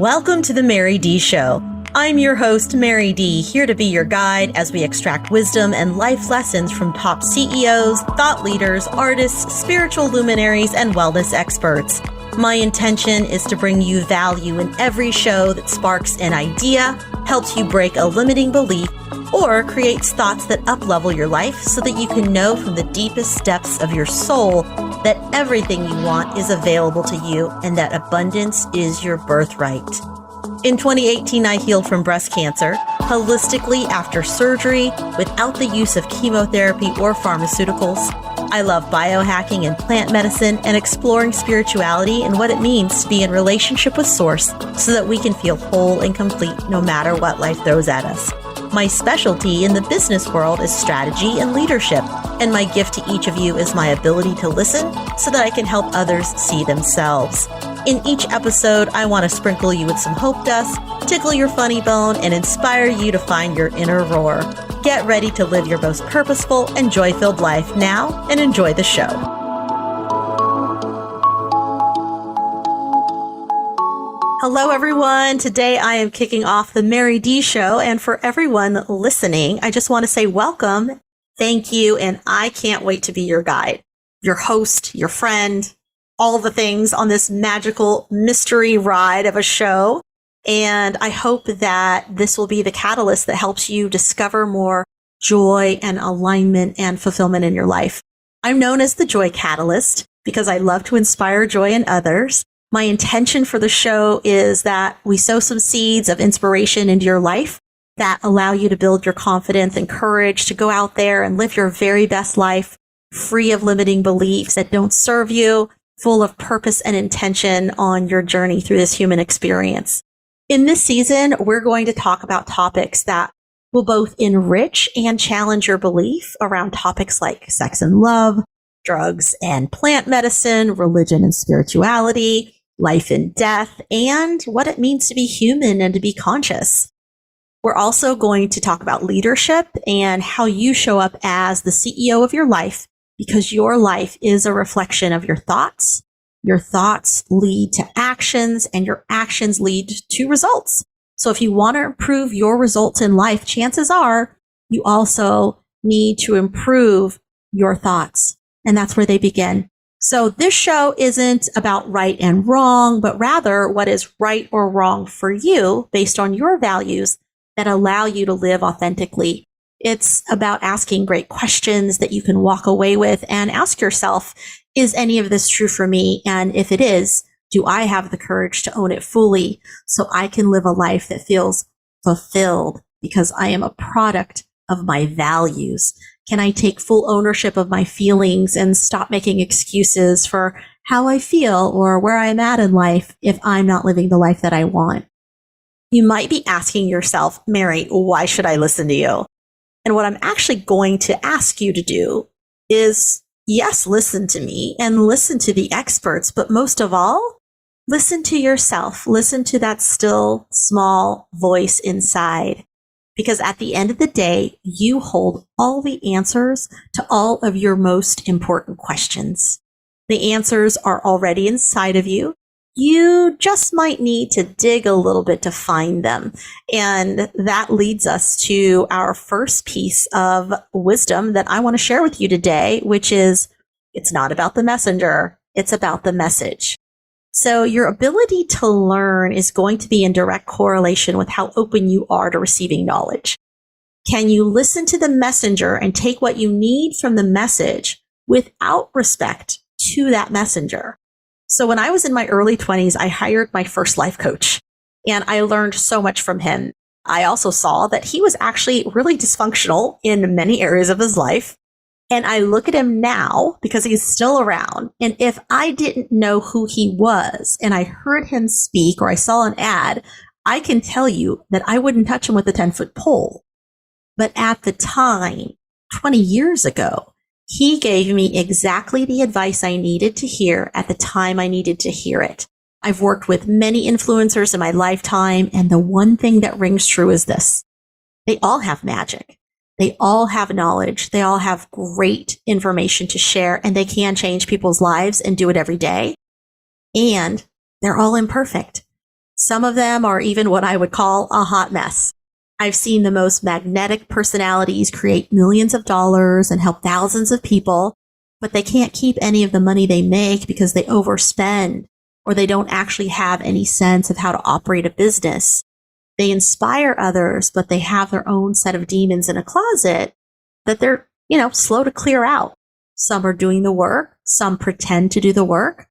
Welcome to the Mary D Show. I'm your host, Mary D, here to be your guide as we extract wisdom and life lessons from top CEOs, thought leaders, artists, spiritual luminaries, and wellness experts. My intention is to bring you value in every show that sparks an idea, helps you break a limiting belief, or creates thoughts that up-level your life so that you can know from the deepest depths of your soul that everything you want is available to you and that abundance is your birthright. In 2018, I healed from breast cancer, holistically after surgery, without the use of chemotherapy or pharmaceuticals. I love biohacking and plant medicine and exploring spirituality and what it means to be in relationship with Source so that we can feel whole and complete no matter what life throws at us. My specialty in the business world is strategy and leadership, and my gift to each of you is my ability to listen so that I can help others see themselves. In each episode, I want to sprinkle you with some hope dust, tickle your funny bone, and inspire you to find your inner roar. Get ready to live your most purposeful and joy-filled life now and enjoy the show. Hello, everyone. Today I am kicking off the Mary D Show. And for everyone listening, I just want to say welcome, thank you, and I can't wait to be your guide, your host, your friend, all the things on this magical mystery ride of a show. And I hope that this will be the catalyst that helps you discover more joy and alignment and fulfillment in your life. I'm known as the Joy Catalyst because I love to inspire joy in others. My intention for the show is that we sow some seeds of inspiration into your life that allow you to build your confidence and courage to go out there and live your very best life, free of limiting beliefs that don't serve you, full of purpose and intention on your journey through this human experience. In this season, we're going to talk about topics that will both enrich and challenge your belief around topics like sex and love, drugs and plant medicine, religion and spirituality, life and death, and what it means to be human and to be conscious. We're also going to talk about leadership and how you show up as the CEO of your life, because your life is a reflection of your thoughts. Your thoughts lead to actions, and your actions lead to results. So if you want to improve your results in life, chances are you also need to improve your thoughts. And that's where they begin. So this show isn't about right and wrong, but rather what is right or wrong for you based on your values that allow you to live authentically. It's about asking great questions that you can walk away with and ask yourself, is any of this true for me? And if it is, do I have the courage to own it fully so I can live a life that feels fulfilled because I am a product of my values? Can I take full ownership of my feelings and stop making excuses for how I feel or where I'm at in life if I'm not living the life that I want? You might be asking yourself, Mary, why should I listen to you? And what I'm actually going to ask you to do is, yes, listen to me and listen to the experts, but most of all, listen to yourself. Listen to that still, small voice inside. Because at the end of the day, you hold all the answers to all of your most important questions. The answers are already inside of you. You just might need to dig a little bit to find them. And that leads us to our first piece of wisdom that I want to share with you today, which is it's not about the messenger, it's about the message. So your ability to learn is going to be in direct correlation with how open you are to receiving knowledge. Can you listen to the messenger and take what you need from the message without respect to that messenger? So when I was in my early 20s, I hired my first life coach, and I learned so much from him. I also saw that he was actually really dysfunctional in many areas of his life. And I look at him now because he's still around. And if I didn't know who he was and I heard him speak or I saw an ad, I can tell you that I wouldn't touch him with a 10-foot pole. But at the time, 20 years ago, he gave me exactly the advice I needed to hear at the time I needed to hear it. I've worked with many influencers in my lifetime, and the one thing that rings true is this. They all have magic. They all have knowledge. They all have great information to share, and they can change people's lives and do it every day. And they're all imperfect. Some of them are even what I would call a hot mess. I've seen the most magnetic personalities create millions of dollars and help thousands of people, but they can't keep any of the money they make because they overspend or they don't actually have any sense of how to operate a business. They inspire others, but they have their own set of demons in a closet that they're, slow to clear out. Some are doing the work. Some pretend to do the work.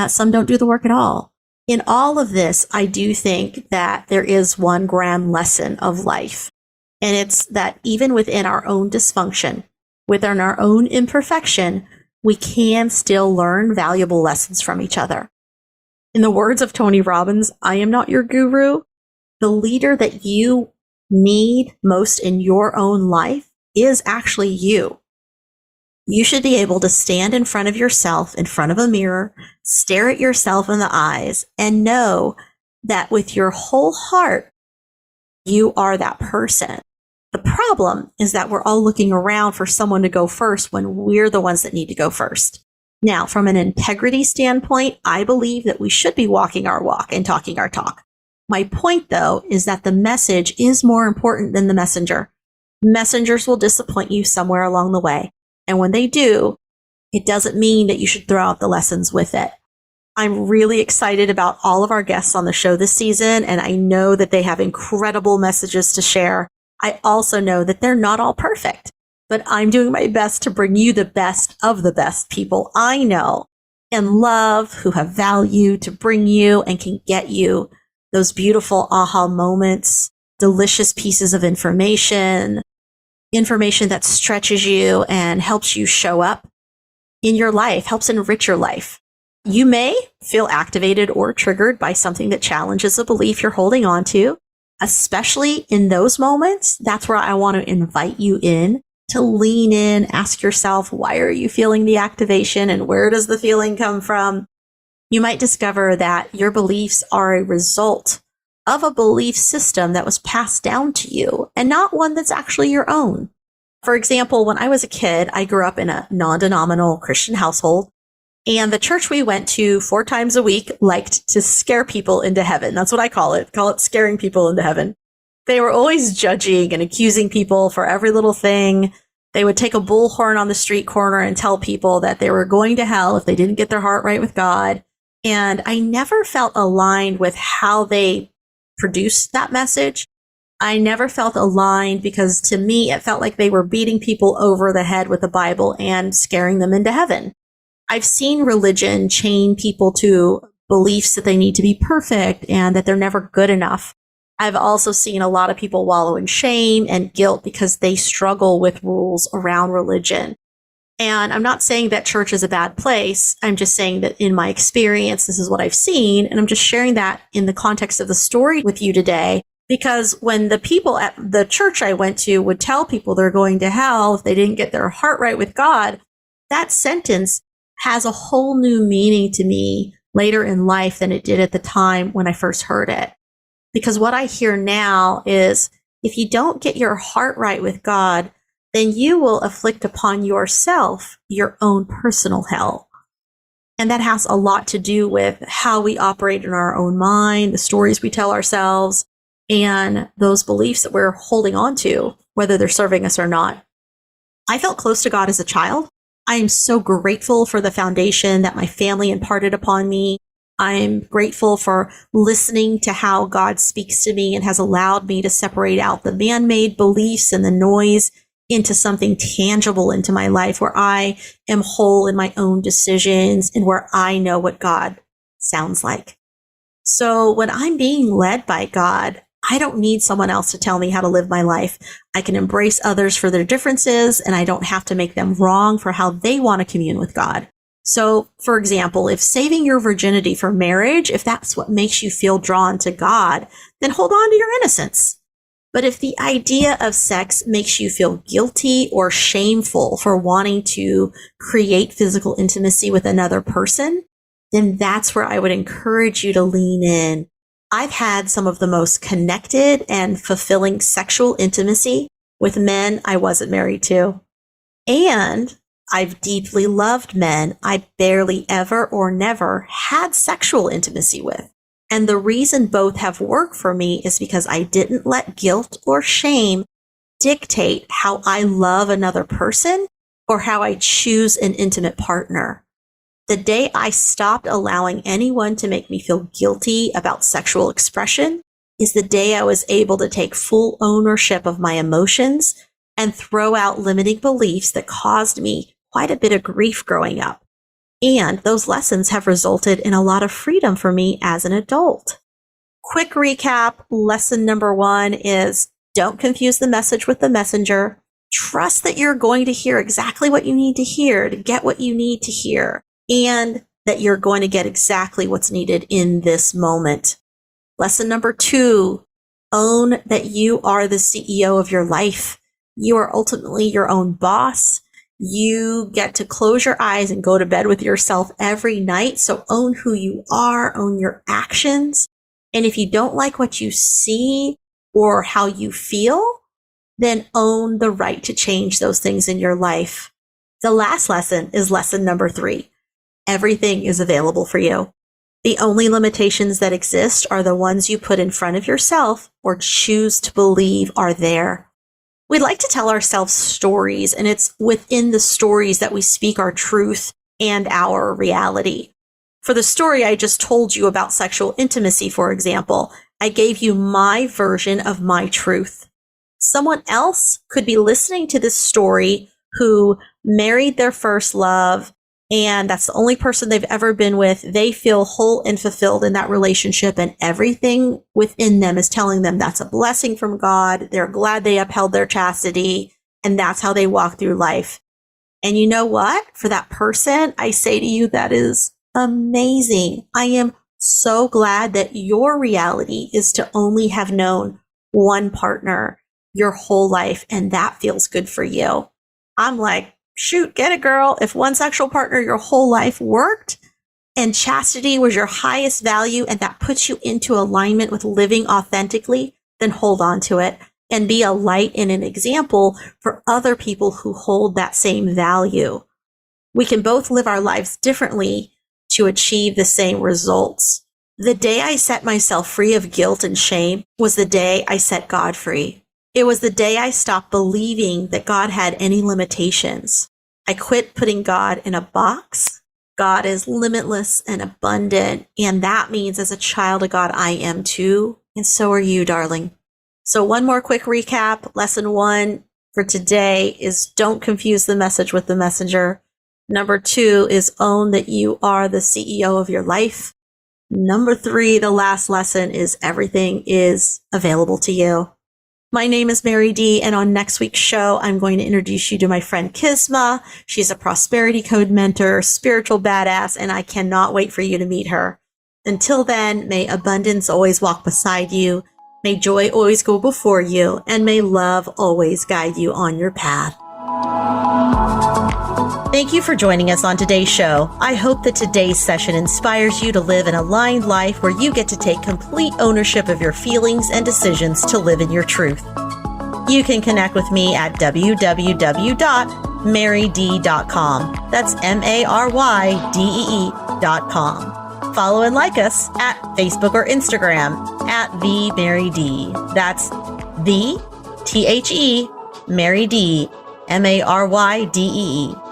Some don't do the work at all. In all of this, I do think that there is one grand lesson of life. And it's that even within our own dysfunction, within our own imperfection, we can still learn valuable lessons from each other. In the words of Tony Robbins, I am not your guru. The leader that you need most in your own life is actually you. You should be able to stand in front of yourself, in front of a mirror, stare at yourself in the eyes, and know that with your whole heart, you are that person. The problem is that we're all looking around for someone to go first when we're the ones that need to go first. Now, from an integrity standpoint, I believe that we should be walking our walk and talking our talk. My point, though, is that the message is more important than the messenger. Messengers will disappoint you somewhere along the way. And when they do, it doesn't mean that you should throw out the lessons with it. I'm really excited about all of our guests on the show this season, and I know that they have incredible messages to share. I also know that they're not all perfect, but I'm doing my best to bring you the best of the best people I know and love, who have value to bring you and can get you those beautiful aha moments, delicious pieces of information that stretches you and helps you show up in your life, helps enrich your life. You may feel activated or triggered by something that challenges a belief you're holding on to, especially in those moments. That's where I want to invite you in to lean in, ask yourself, why are you feeling the activation and where does the feeling come from? You might discover that your beliefs are a result of a belief system that was passed down to you and not one that's actually your own. For example, when I was a kid, I grew up in a non-denominational Christian household, and the church we went to 4 times a week liked to scare people into heaven. That's what I call it scaring people into heaven. They were always judging and accusing people for every little thing. They would take a bullhorn on the street corner and tell people that they were going to hell if they didn't get their heart right with God. And I never felt aligned with how they produced that message. I never felt aligned because to me, it felt like they were beating people over the head with the Bible and scaring them into heaven. I've seen religion chain people to beliefs that they need to be perfect and that they're never good enough. I've also seen a lot of people wallow in shame and guilt because they struggle with rules around religion. And I'm not saying that church is a bad place. I'm just saying that in my experience, this is what I've seen. And I'm just sharing that in the context of the story with you today. Because when the people at the church I went to would tell people they're going to hell if they didn't get their heart right with God, that sentence has a whole new meaning to me later in life than it did at the time when I first heard it. Because what I hear now is if you don't get your heart right with God, then you will afflict upon yourself your own personal hell. And that has a lot to do with how we operate in our own mind, the stories we tell ourselves, and those beliefs that we're holding on to, whether they're serving us or not. I felt close to God as a child. I am so grateful for the foundation that my family imparted upon me. I'm grateful for listening to how God speaks to me and has allowed me to separate out the man-made beliefs and the noise into something tangible into my life where I am whole in my own decisions and where I know what God sounds like. So when I'm being led by God, I don't need someone else to tell me how to live my life. I can embrace others for their differences, and I don't have to make them wrong for how they want to commune with God. So, for example, if saving your virginity for marriage, if that's what makes you feel drawn to God, then hold on to your innocence. But if the idea of sex makes you feel guilty or shameful for wanting to create physical intimacy with another person, then that's where I would encourage you to lean in. I've had some of the most connected and fulfilling sexual intimacy with men I wasn't married to. And I've deeply loved men I barely ever or never had sexual intimacy with. And the reason both have worked for me is because I didn't let guilt or shame dictate how I love another person or how I choose an intimate partner. The day I stopped allowing anyone to make me feel guilty about sexual expression is the day I was able to take full ownership of my emotions and throw out limiting beliefs that caused me quite a bit of grief growing up. And those lessons have resulted in a lot of freedom for me as an adult. Quick recap. Lesson number 1 is don't confuse the message with the messenger. Trust that you're going to hear exactly what you need to hear to get what you need to hear, and that you're going to get exactly what's needed in this moment. Lesson number 2, own that you are the CEO of your life. You are ultimately your own boss. You get to close your eyes and go to bed with yourself every night. So own who you are, own your actions. And if you don't like what you see or how you feel, then own the right to change those things in your life. The last lesson is lesson number 3. Everything is available for you. The only limitations that exist are the ones you put in front of yourself or choose to believe are there. We like to tell ourselves stories, and it's within the stories that we speak our truth and our reality. For the story I just told you about sexual intimacy, for example, I gave you my version of my truth. Someone else could be listening to this story who married their first love, and that's the only person they've ever been with. They feel whole and fulfilled in that relationship, and everything within them is telling them that's a blessing from God. They're glad they upheld their chastity, and that's how they walk through life. And you know what? For that person, I say to you, that is amazing. I am so glad that your reality is to only have known one partner your whole life, and that feels good for you. I'm like, shoot, get it, girl. If one sexual partner your whole life worked and chastity was your highest value and that puts you into alignment with living authentically, then hold on to it and be a light and an example for other people who hold that same value. We can both live our lives differently to achieve the same results. The day I set myself free of guilt and shame was the day I set God free. It was the day I stopped believing that God had any limitations. I quit putting God in a box. God is limitless and abundant, and that means as a child of God, I am too, and so are you, darling. So one more quick recap. Lesson 1 for today is don't confuse the message with the messenger. Number 2 is own that you are the CEO of your life. Number 3, the last lesson, is everything is available to you. My name is Mary D, and on next week's show, I'm going to introduce you to my friend Kisma. She's a prosperity code mentor, spiritual badass, and I cannot wait for you to meet her. Until then, may abundance always walk beside you, may joy always go before you, and may love always guide you on your path. Thank you for joining us on today's show. I hope that today's session inspires you to live an aligned life where you get to take complete ownership of your feelings and decisions to live in your truth. You can connect with me at www.maryd.com. That's MARYDEE.com. Follow and like us at Facebook or Instagram at The Mary D. That's the THE Mary D, MARYDEE.